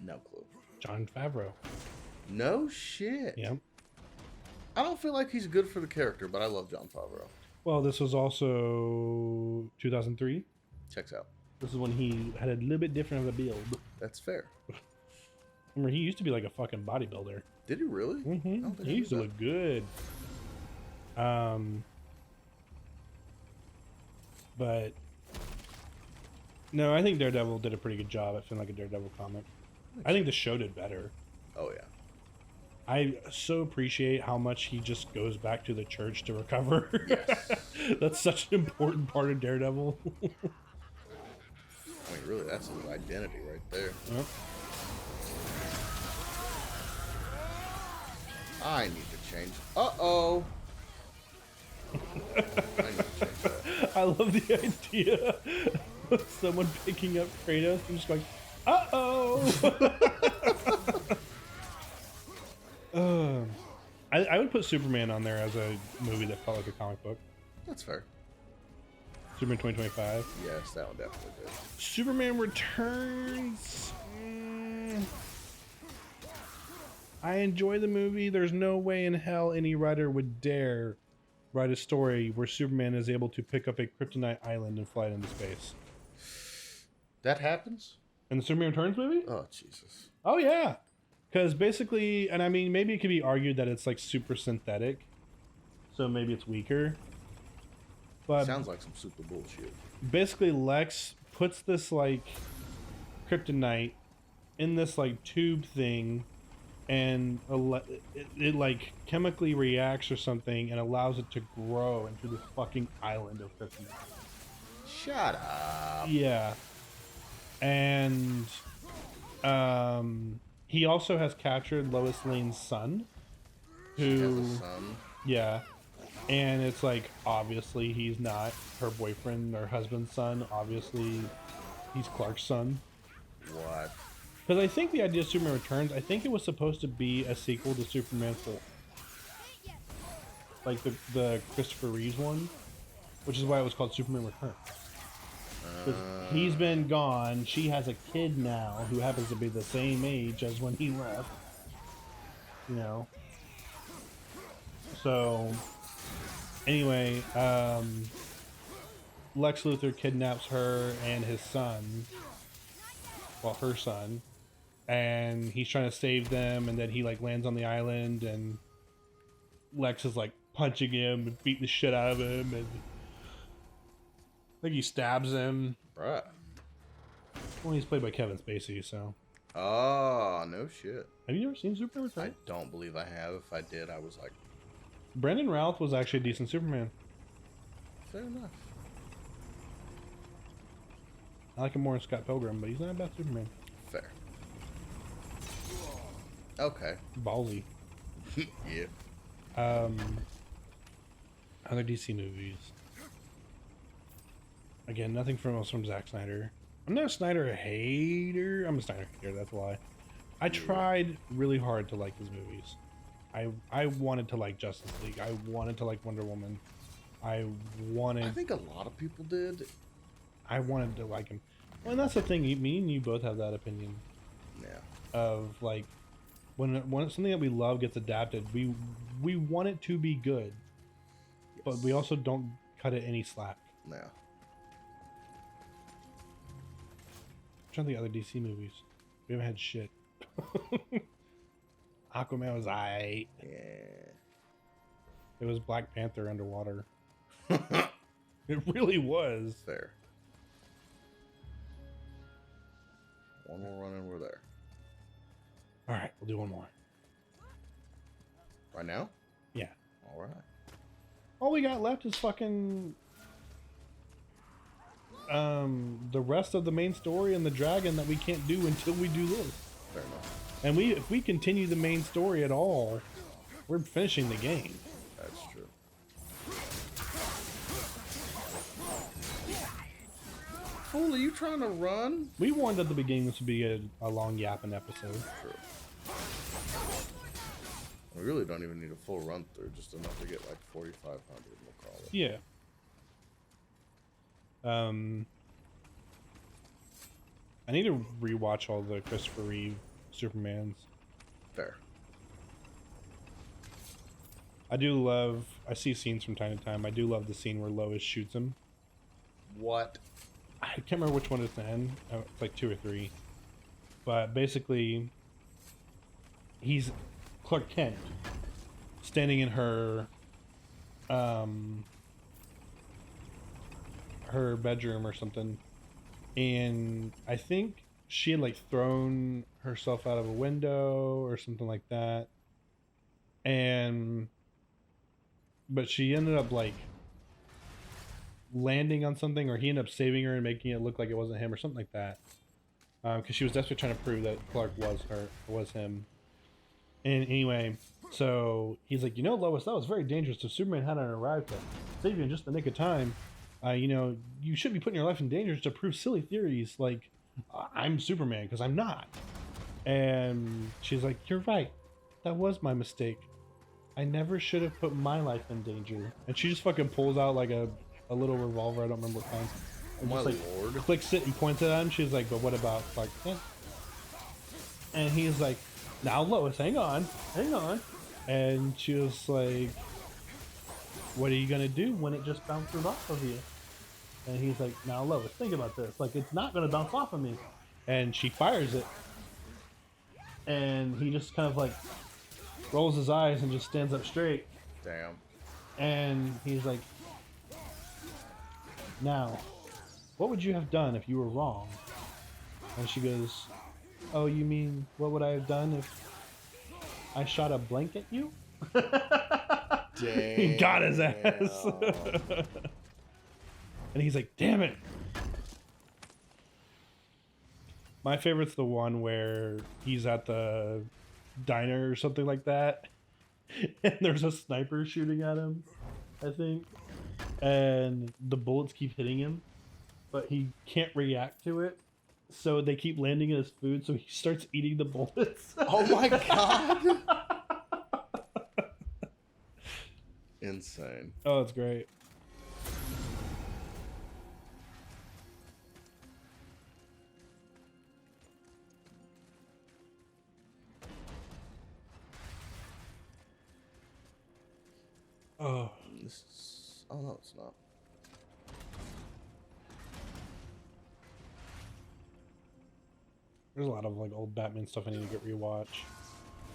No clue. Jon Favreau. No shit. Yep. I don't feel like he's good for the character, but I love Jon Favreau. Well, this was also 2003. Checks out. This is when he had a little bit different of a build. That's fair. Remember, he used to be like a fucking bodybuilder. Did he really? Mm-hmm. He used to look good. But no, I think Daredevil did a pretty good job at feeling like a Daredevil comic. I think the show did better. Oh yeah. I so appreciate how much he just goes back to the church to recover. Yes. That's such an important part of Daredevil. I mean, really, that's his identity right there. Yep. I need to change. Uh-oh. I need to change that. I love the idea of someone picking up Kratos and just going, uh-oh. I would put Superman on there as a movie that felt like a comic book. That's fair. Superman 2025. Yes, that one definitely did. Superman Returns. I enjoy the movie. There's no way in hell any writer would dare write a story where Superman is able to pick up a kryptonite island and fly it into space. That happens? In the Superman Returns movie? Oh, Jesus. Oh, yeah. Because basically, and I mean, maybe it could be argued that it's like super synthetic. So maybe it's weaker. But sounds like some super bullshit. Basically, Lex puts this like kryptonite in this like tube thing, and it like chemically reacts or something and allows it to grow into this fucking island of kryptonite. Shut up. Yeah. And he also has captured Lois Lane's son, who She has a son. Yeah. And it's like, obviously he's not her boyfriend or husband's son. Obviously he's Clark's son. What? Because I think the idea of Superman Returns, I think it was supposed to be a sequel to Superman 4. Like the Christopher Reeves one, which is why it was called Superman Returns. Because he's been gone. She has a kid now who happens to be the same age as when he left. You know? So... Anyway, Lex Luthor kidnaps her and his son, well, her son, and he's trying to save them, and then he like lands on the island, and Lex is like punching him and beating the shit out of him, and I think he stabs him. Bruh. Well, he's played by Kevin Spacey, so. Oh, no shit. Have you ever seen Superman Returns? I don't believe I have. If I did, I was like... Brandon Routh was actually a decent Superman. Fair enough. I like him more in Scott Pilgrim, but he's not a bad Superman. Fair. Okay. Ballsy. Yeah. Other DC movies. Again, nothing from Zack Snyder. I'm not a Snyder hater. I'm a Snyder hater. That's why. I tried really hard to like his movies. I wanted to like Justice League. I wanted to like Wonder Woman. I think a lot of people did. I wanted to like him. Well, and that's the thing. Me and you both have that opinion. Yeah. Of like, when something that we love gets adapted, we want it to be good, Yes. but we also don't cut it any slack. Yeah. I'm trying to think of other DC movies. We haven't had shit. Aquaman was aight. Yeah. It was Black Panther underwater. It really was. Fair. One more run and we're there. All right, we'll do one more. Right now? Yeah. All right. All we got left is fucking the rest of the main story and the dragon that we can't do until we do this. Fair enough. And if we continue the main story at all, we're finishing the game. That's true. Fool, are you trying to run? We warned at the beginning this would be a long yapping episode. True. We really don't even need a full run through, just enough to get like 4,500, we'll call it. Yeah. I need to rewatch all the Christopher Reeve Supermans. Fair. I see scenes from time to time. I do love the scene where Lois shoots him. What? I can't remember which one it's in. It's like 2 or 3. But basically, he's Clark Kent standing in her bedroom or something, and I think she had like thrown herself out of a window or something like that, but she ended up like landing on something, or he ended up saving her and making it look like it wasn't him or something like that, because she was desperately trying to prove that Clark was him. And anyway, so he's like, Lois, that was very dangerous. If Superman hadn't arrived to save you in just the nick of time, you should be putting your life in danger to prove silly theories like I'm Superman, because I'm not. And she's like, you're right. That was my mistake. I never should have put my life in danger. And she just fucking pulls out like a little revolver. I don't remember what kind. And My just like lord. clicks it and points it at him. She's like, but what about Clark Kent? And he's like, now Lois, hang on. And she was like, what are you gonna do when it just bounces off of you? And he's like, now Lois, think about this. Like, it's not gonna bounce off of me. And she fires it. And he just kind of like rolls his eyes and just stands up straight. Damn. And he's like, now, what would you have done if you were wrong? And she goes, oh, you mean, what would I have done if I shot a blank at you? Damn. He got his ass. And he's like, damn it. My favorite's the one where he's at the diner or something like that, and there's a sniper shooting at him, I think, and the bullets keep hitting him, but he can't react to it, so they keep landing in his food, so he starts eating the bullets. Oh my god. Insane. Oh, it's great. Oh. Oh no, it's not. There's a lot of like old Batman stuff I need to get rewatch.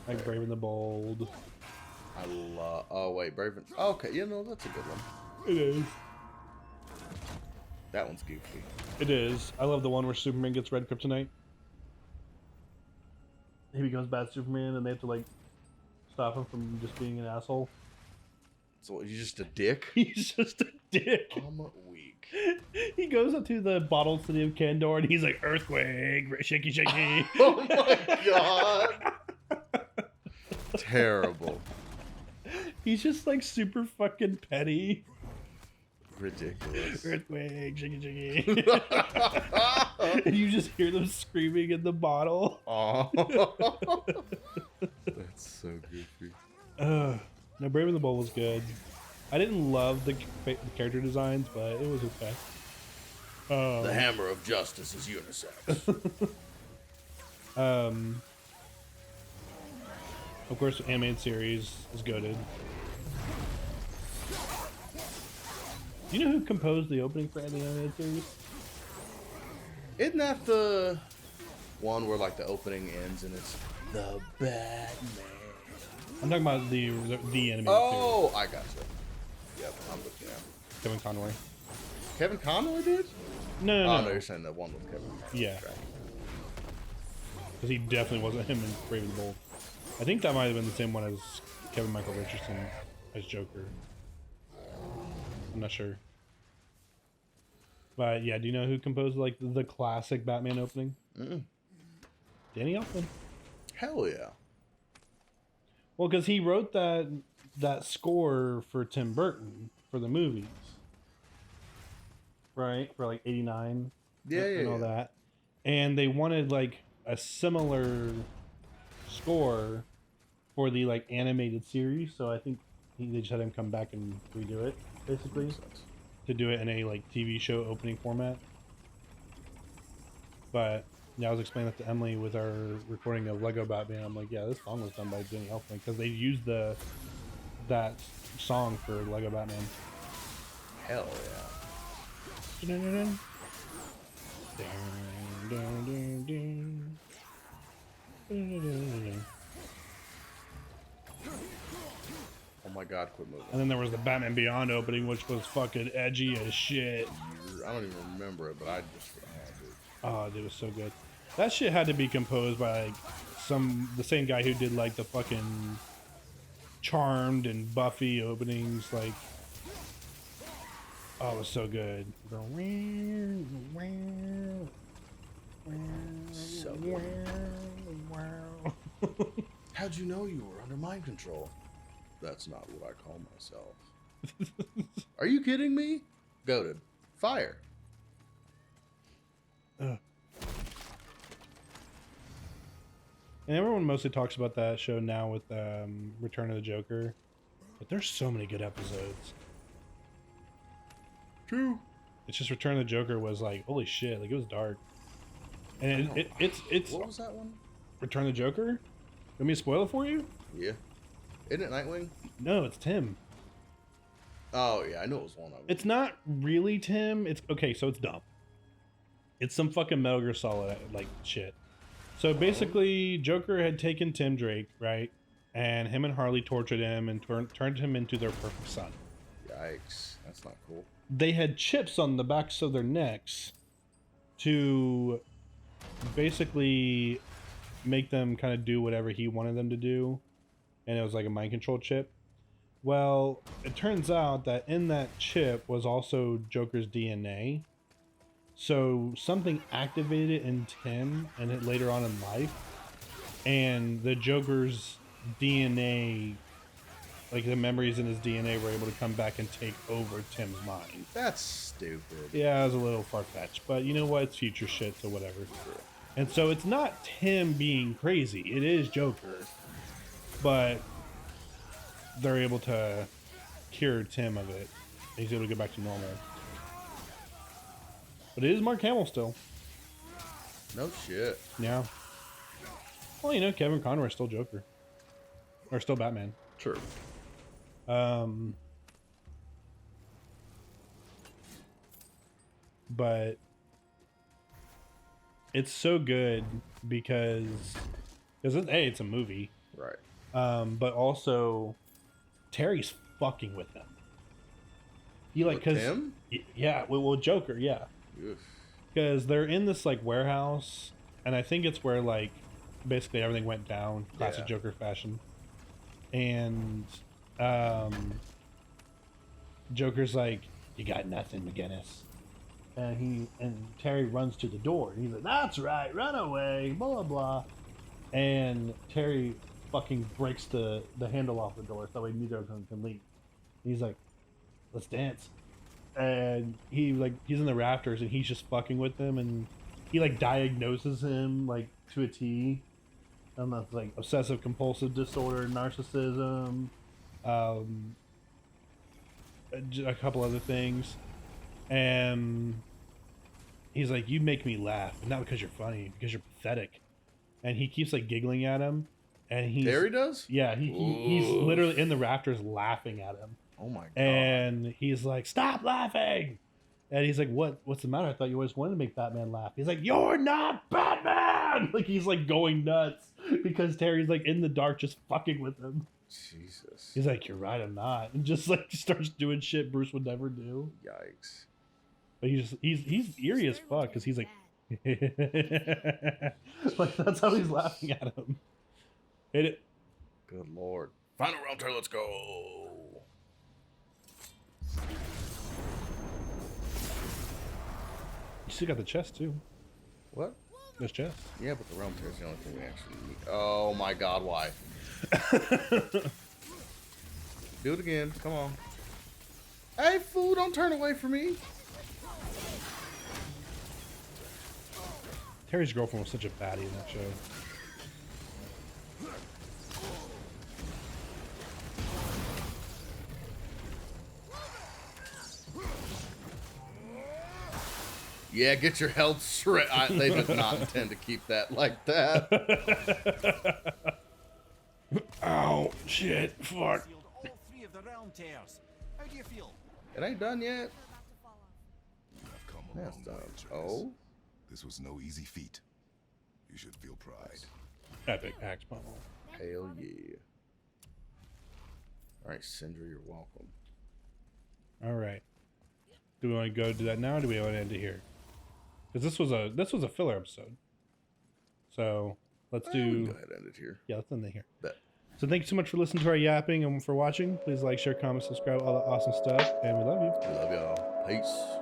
Like Brave and the Bold. I love. Oh wait, Brave. Okay, that's a good one. It is. That one's goofy. It is. I love the one where Superman gets red kryptonite. He becomes bad Superman, and they have to like stop him from just being an asshole. So he's just a dick. He's just a dick. I'm weak. He goes up to the bottled city of Kandor, and he's like, earthquake, shaky, shaky. Oh my god. Terrible. He's just like super fucking petty. Ridiculous. Earthquake, jiggy jiggy. And you just hear them screaming in the bottle. Oh, that's so goofy. No, Brave and the Bold was good. I didn't love the character designs, but it was okay. The hammer of justice is unisex. Of course, the animated series is goated. Do you know who composed the opening for the animated series? Isn't that the one where like the opening ends and it's the Batman? I'm talking about the animated Oh, I got you. Yep, I'm with you. Kevin Conroy. Kevin Conroy did? No, Oh, no, no, you're saying the one with Kevin. Yeah. Okay. Because he definitely wasn't him in Brave and the Bold. I think that might have been the same one as Kevin Michael Richardson as Joker. I'm not sure. But yeah, do you know who composed like the classic Batman opening? Danny Elfman. Hell yeah. Well, because he wrote that score for Tim Burton for the movies, right? For like '89, and all that, and they wanted like a similar score for the like animated series. So I think they just had him come back and redo it, basically, to do it in a like TV show opening format. But yeah, I was explaining that to Emily with our recording of Lego Batman. I'm like, yeah, this song was done by Danny Elfman because they used that song for Lego Batman. Hell yeah. Oh my god, quit moving. And then there was the Batman Beyond opening, which was fucking edgy as shit. I don't even remember it, but I just... Oh, dude, it was so good. That shit had to be composed by like the same guy who did like the fucking Charmed and Buffy openings. Like, oh, it was so good. So good. How'd you know you were under mind control? That's not what I call myself. Are you kidding me? Goated. Fire. And everyone mostly talks about that show now with Return of the Joker, but there's so many good episodes. True. It's just Return of the Joker was like, holy shit, like it was dark. And it's What was that one? Return of the Joker? Want me to spoil it for you? Yeah. Isn't it Nightwing? No, it's Tim. Oh yeah, I knew it was one of them. It's not really Tim. It's okay, so it's dumb. It's some fucking Metal Gear Solid like shit. So basically, Joker had taken Tim Drake, right? And him and Harley tortured him and turned him into their perfect son. Yikes. That's not cool. They had chips on the backs of their necks to basically make them kind of do whatever he wanted them to do. And it was like a mind control chip. Well, it turns out that in that chip was also Joker's DNA. So something activated in Tim and it later on in life, and the Joker's DNA, like the memories in his DNA, were able to come back and take over Tim's mind. That's stupid. Yeah, it was a little far-fetched, but you know what? It's future shit, so whatever. And so it's not Tim being crazy. It is Joker, but they're able to cure Tim of it. He's able to get back to normal. But it is Mark Hamill still. No shit. Yeah. Well, you know, Kevin Conroy is still Joker. Or still Batman. True. But it's so good because it's a movie. Right. But also Terry's fucking with them. He like, With him? Yeah, well, Joker, yeah. Oof. Because they're in this like warehouse, and I think it's where like basically everything went down, classic Joker fashion. And Joker's like, "You got nothing, McGinnis." And Terry runs to the door, and he's like, "That's right, run away, blah blah blah." And Terry fucking breaks the handle off the door so that way neither of them can leave. He's like, "Let's dance." and he's in the rafters, and he's just fucking with them, and he like diagnoses him like to a T. And that's like obsessive compulsive disorder, narcissism, a couple other things, and he's like, "You make me laugh, but not because you're funny, because you're pathetic." And he keeps like giggling at him, and Terry does? yeah, he's literally in the rafters laughing at him. Oh my god! And he's like, "Stop laughing!" And he's like, "What's the matter? I thought you always wanted to make Batman laugh." He's like, "You're not Batman!" Like he's like going nuts because Terry's like in the dark just fucking with him. Jesus. He's like, "You're right, I'm not," and just like starts doing shit Bruce would never do. Yikes. But he's eerie as fuck because he's like, like that's how he's laughing at him. Hit it. Good lord. Final round turn. Let's go. You still got the chest too. What? There's chest. Yeah, but the realm tear is the only thing we actually need. Oh my god, why? Do it again. Come on. Hey, fool, don't turn away from me. Terry's girlfriend was such a baddie in that show. Yeah, get your health straight. They did not intend to keep that like that. Ow, shit, fuck. Sealed all 3 of the realm tears. How do you feel? It ain't done yet. I've come a That's long done. way, Atreus. Oh? This was no easy feat. You should feel pride. Epic axe pummel. Hell yeah. Alright, Sindri, you're welcome. Alright. Do we want to go do that now, or do we want to end it here? Because this was a filler episode. So let's We can do go ahead and end it here. yeah, let's end it here. Bet. So thank you so much for listening to our yapping and for watching. Please like, share, comment, subscribe, all that awesome stuff, and we love you. We love y'all. Peace.